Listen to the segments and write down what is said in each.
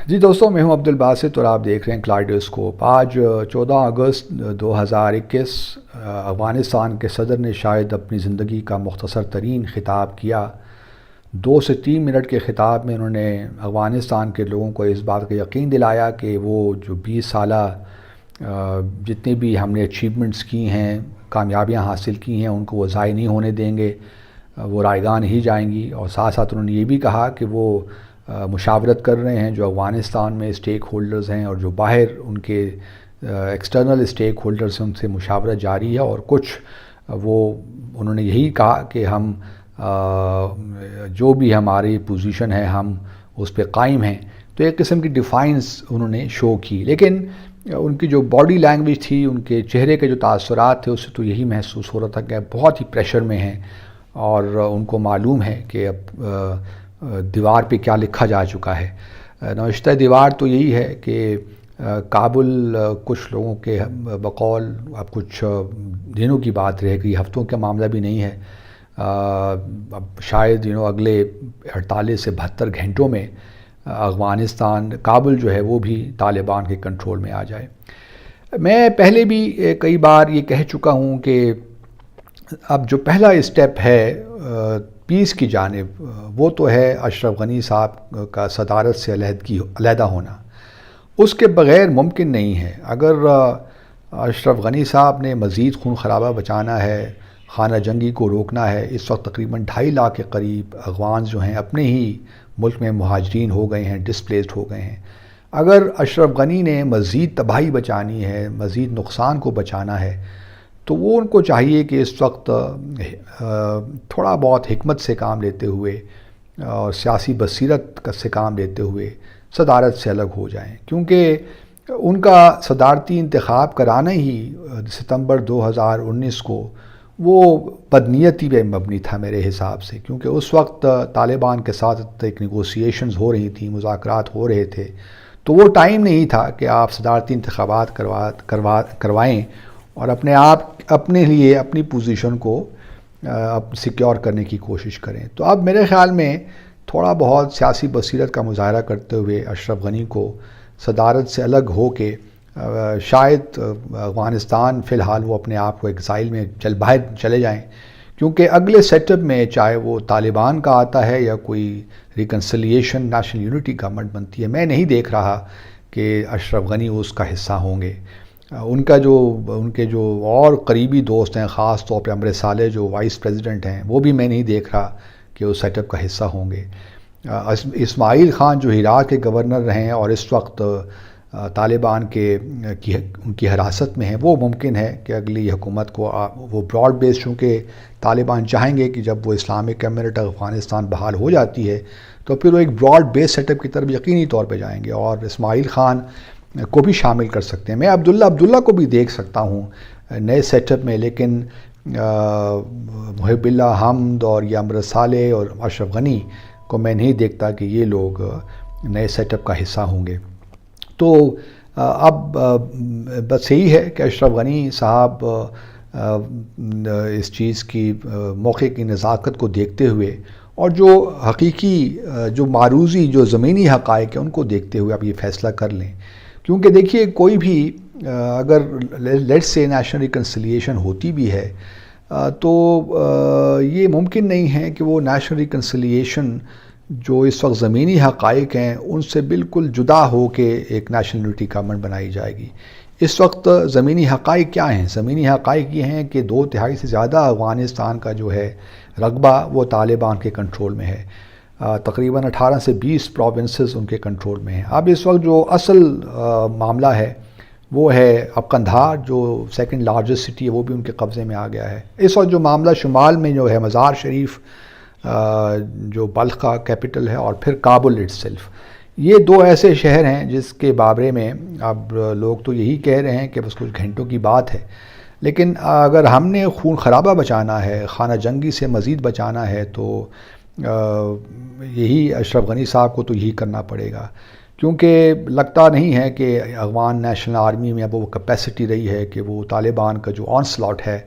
جی دوستوں، میں ہوں عبد الباسط اور آپ دیکھ رہے ہیں کلائڈوسکوپ۔ آج 14 اگست 2021 افغانستان کے صدر نے شاید اپنی زندگی کا مختصر ترین خطاب کیا۔ 2 سے 3 منٹ کے خطاب میں انہوں نے افغانستان کے لوگوں کو اس بات کا یقین دلایا کہ وہ جو 20 سالہ جتنے بھی ہم نے اچیومنٹس کی ہیں، کامیابیاں حاصل کی ہیں، ان کو وہ ضائع نہیں ہونے دیں گے، وہ رائیگان ہی جائیں گی۔ اور ساتھ ساتھ انہوں نے یہ بھی کہا کہ وہ مشاورت کر رہے ہیں جو افغانستان میں اسٹیک ہولڈرز ہیں اور جو باہر ان کے ایکسٹرنل اسٹیک ہولڈرز ہیں، ان سے مشاورت جاری ہے۔ اور کچھ انہوں نے یہی کہا کہ ہم جو بھی ہماری پوزیشن ہے ہم اس پہ قائم ہیں۔ تو ایک قسم کی ڈیفائنس انہوں نے شو کی، لیکن ان کی جو باڈی لینگویج تھی، ان کے چہرے کے جو تاثرات تھے، اس سے تو یہی محسوس ہو رہا تھا کہ بہت ہی پریشر میں ہیں اور ان کو معلوم ہے کہ اب دیوار پہ کیا لکھا جا چکا ہے۔ نوشتہ دیوار تو یہی ہے کہ کابل کچھ لوگوں کے بقول اب کچھ دنوں کی بات رہ گئی، ہفتوں کا معاملہ بھی نہیں ہے، اب شاید اگلے 48 سے 72 گھنٹوں میں افغانستان کابل جو ہے وہ بھی طالبان کے کنٹرول میں آ جائے۔ میں پہلے بھی کئی بار یہ کہہ چکا ہوں کہ اب جو پہلا اسٹیپ ہے پیس کی جانب، وہ تو ہے اشرف غنی صاحب کا صدارت سے علیحدہ ہونا۔ اس کے بغیر ممکن نہیں ہے۔ اگر اشرف غنی صاحب نے مزید خون خرابہ بچانا ہے، خانہ جنگی کو روکنا ہے، اس وقت تقریباً 2.5 لاکھ کے قریب افغان جو ہیں اپنے ہی ملک میں مہاجرین ہو گئے ہیں، ڈسپلیسڈ ہو گئے ہیں۔ اگر اشرف غنی نے مزید تباہی بچانی ہے، مزید نقصان کو بچانا ہے، تو وہ ان کو چاہیے کہ اس وقت تھوڑا بہت حکمت سے کام لیتے ہوئے اور سیاسی بصیرت سے کام لیتے ہوئے صدارت سے الگ ہو جائیں، کیونکہ ان کا صدارتی انتخاب کرانا ہی ستمبر 2019 کو وہ بدنیتی پہ مبنی تھا میرے حساب سے، کیونکہ اس وقت طالبان کے ساتھ ایک نیگوسیشنز ہو رہی تھیں، مذاکرات ہو رہے تھے، تو وہ ٹائم نہیں تھا کہ آپ صدارتی انتخابات کروائیں اور اپنے لیے اپنی پوزیشن کو سیکیور کرنے کی کوشش کریں۔ تو اب میرے خیال میں تھوڑا بہت سیاسی بصیرت کا مظاہرہ کرتے ہوئے اشرف غنی کو صدارت سے الگ ہو کے شاید افغانستان فی الحال وہ اپنے آپ کو ایگزائل میں باہر چلے جائیں، کیونکہ اگلے سیٹ اپ میں چاہے وہ طالبان کا آتا ہے یا کوئی ریکنسیلیشن نیشنل یونٹی گورنمنٹ بنتی ہے، میں نہیں دیکھ رہا کہ اشرف غنی اس کا حصہ ہوں گے۔ ان کے جو اور قریبی دوست ہیں، خاص طور پہ امر صالح جو وائس پریزیڈنٹ ہیں، وہ بھی میں نہیں دیکھ رہا کہ وہ سیٹ اپ کا حصہ ہوں گے۔ اسماعیل خان جو ہرات کے گورنر رہے اور اس وقت طالبان ان کی حراست میں ہیں، وہ ممکن ہے کہ اگلی حکومت کو وہ براڈ بیس، چونکہ طالبان چاہیں گے کہ جب وہ اسلامک امارت افغانستان بحال ہو جاتی ہے تو پھر وہ ایک براڈ بیس سیٹ اپ کی طرف یقینی طور پہ جائیں گے اور اسماعیل خان کو بھی شامل کر سکتے ہیں۔ میں عبداللہ کو بھی دیکھ سکتا ہوں نئے سیٹ اپ میں، لیکن محب اللہ حمد اور یہ امر صالح اور اشرف غنی کو میں نہیں دیکھتا کہ یہ لوگ نئے سیٹ اپ کا حصہ ہوں گے۔ تو اب بس یہی ہے کہ اشرف غنی صاحب اس چیز کی موقع کی نزاکت کو دیکھتے ہوئے اور جو حقیقی جو معروضی جو زمینی حقائق ہیں ان کو دیکھتے ہوئے آپ یہ فیصلہ کر لیں، کیونکہ دیکھیے کوئی بھی اگر لیٹس سے نیشنل ریکنسیلیشن ہوتی بھی ہے تو یہ ممکن نہیں ہے کہ وہ نیشنل ریکنسیلیشن جو اس وقت زمینی حقائق ہیں ان سے بالکل جدا ہو کے ایک نیشنل یونٹی گورنمنٹ بنائی جائے گی۔ اس وقت زمینی حقائق کیا ہیں؟ زمینی حقائق یہ ہیں کہ 2/3 سے زیادہ افغانستان کا جو ہے رقبہ وہ طالبان کے کنٹرول میں ہے، تقریباً 18 سے 20 پروونسز ان کے کنٹرول میں ہیں۔ اب اس وقت جو اصل معاملہ ہے وہ ہے اب قندھار جو سیکنڈ لارجسٹ سٹی ہے وہ بھی ان کے قبضے میں آ گیا ہے۔ اس وقت جو معاملہ شمال میں جو ہے مزار شریف جو بلخ کا کیپٹل ہے اور پھر کابل اٹسیلف، یہ 2 ایسے شہر ہیں جس کے بارے میں اب لوگ تو یہی کہہ رہے ہیں کہ بس کچھ گھنٹوں کی بات ہے، لیکن اگر ہم نے خون خرابہ بچانا ہے، خانہ جنگی سے مزید بچانا ہے، تو یہی اشرف غنی صاحب کو تو یہی کرنا پڑے گا، کیونکہ لگتا نہیں ہے کہ افغان نیشنل آرمی میں اب وہ کیپیسٹی رہی ہے کہ وہ طالبان کا جو آن سلاٹ ہے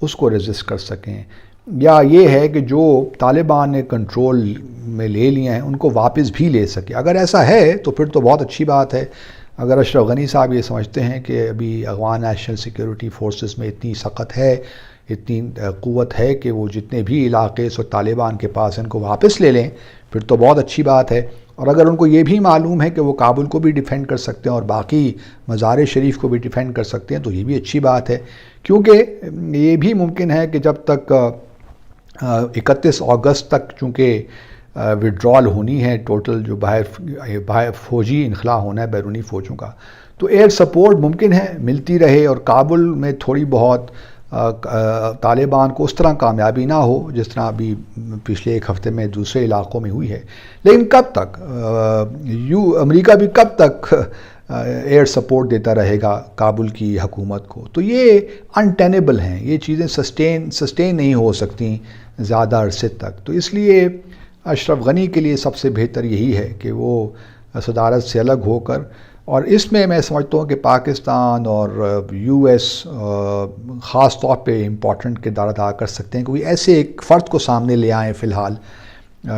اس کو ریزسٹ کر سکیں۔ یا یہ ہے کہ جو طالبان نے کنٹرول میں لے لیے ہیں ان کو واپس بھی لے سکے. اگر ایسا ہے تو پھر تو بہت اچھی بات ہے. اگر اشرف غنی صاحب یہ سمجھتے ہیں کہ ابھی افغان نیشنل سیکیورٹی فورسز میں اتنی سخت ہے، اتنی قوت ہے کہ وہ جتنے بھی علاقے سو طالبان کے پاس ان کو واپس لے لیں، پھر تو بہت اچھی بات ہے. اور اگر ان کو یہ بھی معلوم ہے کہ وہ کابل کو بھی ڈیفینڈ کر سکتے ہیں اور باقی مزار شریف کو بھی ڈیفینڈ کر سکتے ہیں تو یہ بھی اچھی بات ہے. کیونکہ یہ بھی ممکن ہے کہ جب تک 31 اگست تک چونکہ وڈرال ہونی ہے، ٹوٹل جو باہر فوجی انخلا ہونا ہے بیرونی فوجوں کا، تو ایئر سپورٹ ممکن ہے ملتی رہے اور کابل میں تھوڑی بہت طالبان کو اس طرح کامیابی نہ ہو جس طرح ابھی پچھلے ایک ہفتے میں دوسرے علاقوں میں ہوئی ہے. لیکن کب تک امریکہ بھی کب تک ایئر سپورٹ دیتا رہے گا کابل کی حکومت کو؟ تو یہ انٹینیبل ہیں، یہ چیزیں سسٹین نہیں ہو سکتی زیادہ عرصے تک. تو اس لیے اشرف غنی کے لیے سب سے بہتر یہی ہے کہ وہ صدارت سے الگ ہو کر، اور اس میں سمجھتا ہوں کہ پاکستان اور یو ایس خاص طور پہ امپورٹنٹ کردار ادا کر سکتے ہیں. کوئی ایسے ایک فرد کو سامنے لے آئیں فی الحال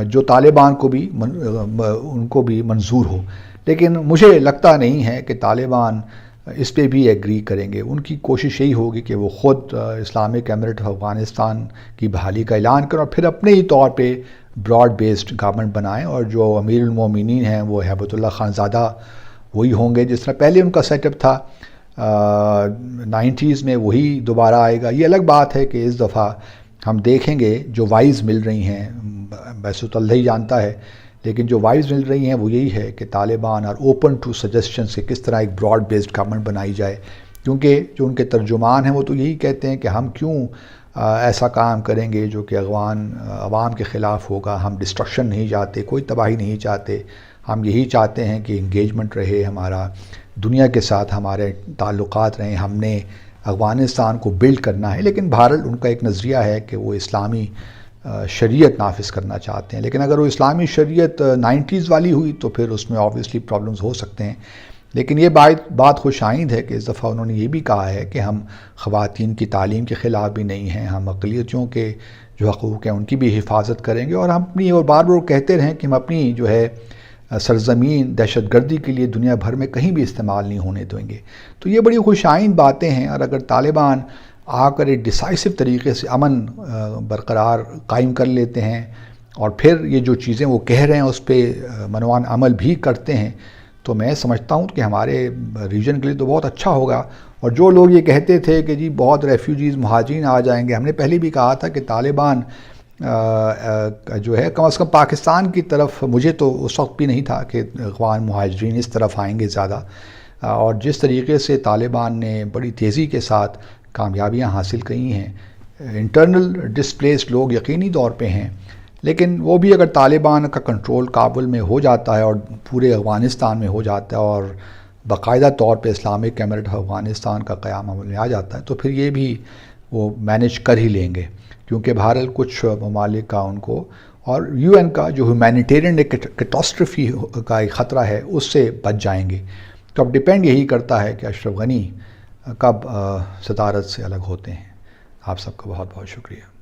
جو طالبان کو بھی ان کو بھی منظور ہو. لیکن مجھے لگتا نہیں ہے کہ طالبان اس پہ بھی ایگری کریں گے. ان کی کوشش یہی ہوگی کہ وہ خود اسلامک امارت آف افغانستان کی بحالی کا اعلان کریں اور پھر اپنے ہی طور پہ براڈ بیسڈ گورنمنٹ بنائیں، اور جو امیر المومنین ہیں وہ ہیبت اللہ خان زادہ وہی ہوں گے جس طرح پہلے ان کا سیٹ اپ تھا 90s میں، وہی دوبارہ آئے گا. یہ الگ بات ہے کہ اس دفعہ ہم دیکھیں گے جو وائز مل رہی ہیں، ویسے تو اللہ ہی جانتا ہے، لیکن جو وائز مل رہی ہیں وہ یہی ہے کہ Taliban are open to suggestions کہ کس طرح ایک براڈ بیسڈ گورنمنٹ بنائی جائے. کیونکہ جو ان کے ترجمان ہیں وہ تو یہی کہتے ہیں کہ ہم کیوں ایسا کام کریں گے جو کہ عوام کے خلاف ہوگا. ہم ڈسٹرکشن نہیں چاہتے، کوئی تباہی نہیں چاہتے. ہم یہی چاہتے ہیں کہ انگیجمنٹ رہے ہمارا، دنیا کے ساتھ ہمارے تعلقات رہیں. ہم نے افغانستان کو بلڈ کرنا ہے. لیکن بہرحال ان کا ایک نظریہ ہے کہ وہ اسلامی شریعت نافذ کرنا چاہتے ہیں. لیکن اگر وہ اسلامی شریعت 90s والی ہوئی تو پھر اس میں آبویسلی پرابلمز ہو سکتے ہیں. لیکن یہ بات خوش آئند ہے کہ اس دفعہ انہوں نے یہ بھی کہا ہے کہ ہم خواتین کی تعلیم کے خلاف بھی نہیں ہیں، ہم اقلیتوں کے جو حقوق ہیں ان کی بھی حفاظت کریں گے، اور ہم اپنی اور بار بار کہتے رہیں کہ ہم اپنی جو ہے سرزمین دہشت گردی کے لیے دنیا بھر میں کہیں بھی استعمال نہیں ہونے دیں گے. تو یہ بڑی خوش آئند باتیں ہیں. اور اگر طالبان آ کر ایک ڈیسائسو طریقے سے امن برقرار قائم کر لیتے ہیں اور پھر یہ جو چیزیں وہ کہہ رہے ہیں اس پہ منوان عمل بھی کرتے ہیں تو میں سمجھتا ہوں کہ ہمارے ریجن کے لیے تو بہت اچھا ہوگا. اور جو لوگ یہ کہتے تھے کہ جی بہت ریفیوجیز مہاجرین آ جائیں گے، ہم نے پہلے بھی کہا تھا کہ طالبان جو ہے کم از کم پاکستان کی طرف، مجھے تو اس وقت بھی نہیں تھا کہ افغان مہاجرین اس طرف آئیں گے زیادہ. اور جس طریقے سے طالبان نے بڑی تیزی کے ساتھ کامیابیاں حاصل کی ہیں، انٹرنل ڈسپلیسڈ لوگ یقینی طور پہ ہیں، لیکن وہ بھی اگر طالبان کا کنٹرول کابل میں ہو جاتا ہے اور پورے افغانستان میں ہو جاتا ہے اور باقاعدہ طور پہ اسلامک امارت آف افغانستان کا قیام عمل میں آ جاتا ہے تو پھر یہ بھی وہ مینیج کر ہی لیں گے. کیونکہ بہرحال کچھ ممالک کا ان کو اور یو این کا جو ہیومینیٹیرین کیٹاسٹرفی کا ایک خطرہ ہے اس سے بچ جائیں گے. تو اب ڈیپینڈ یہی کرتا ہے کہ اشرف غنی کب صدارت سے الگ ہوتے ہیں. آپ سب کا بہت بہت شکریہ.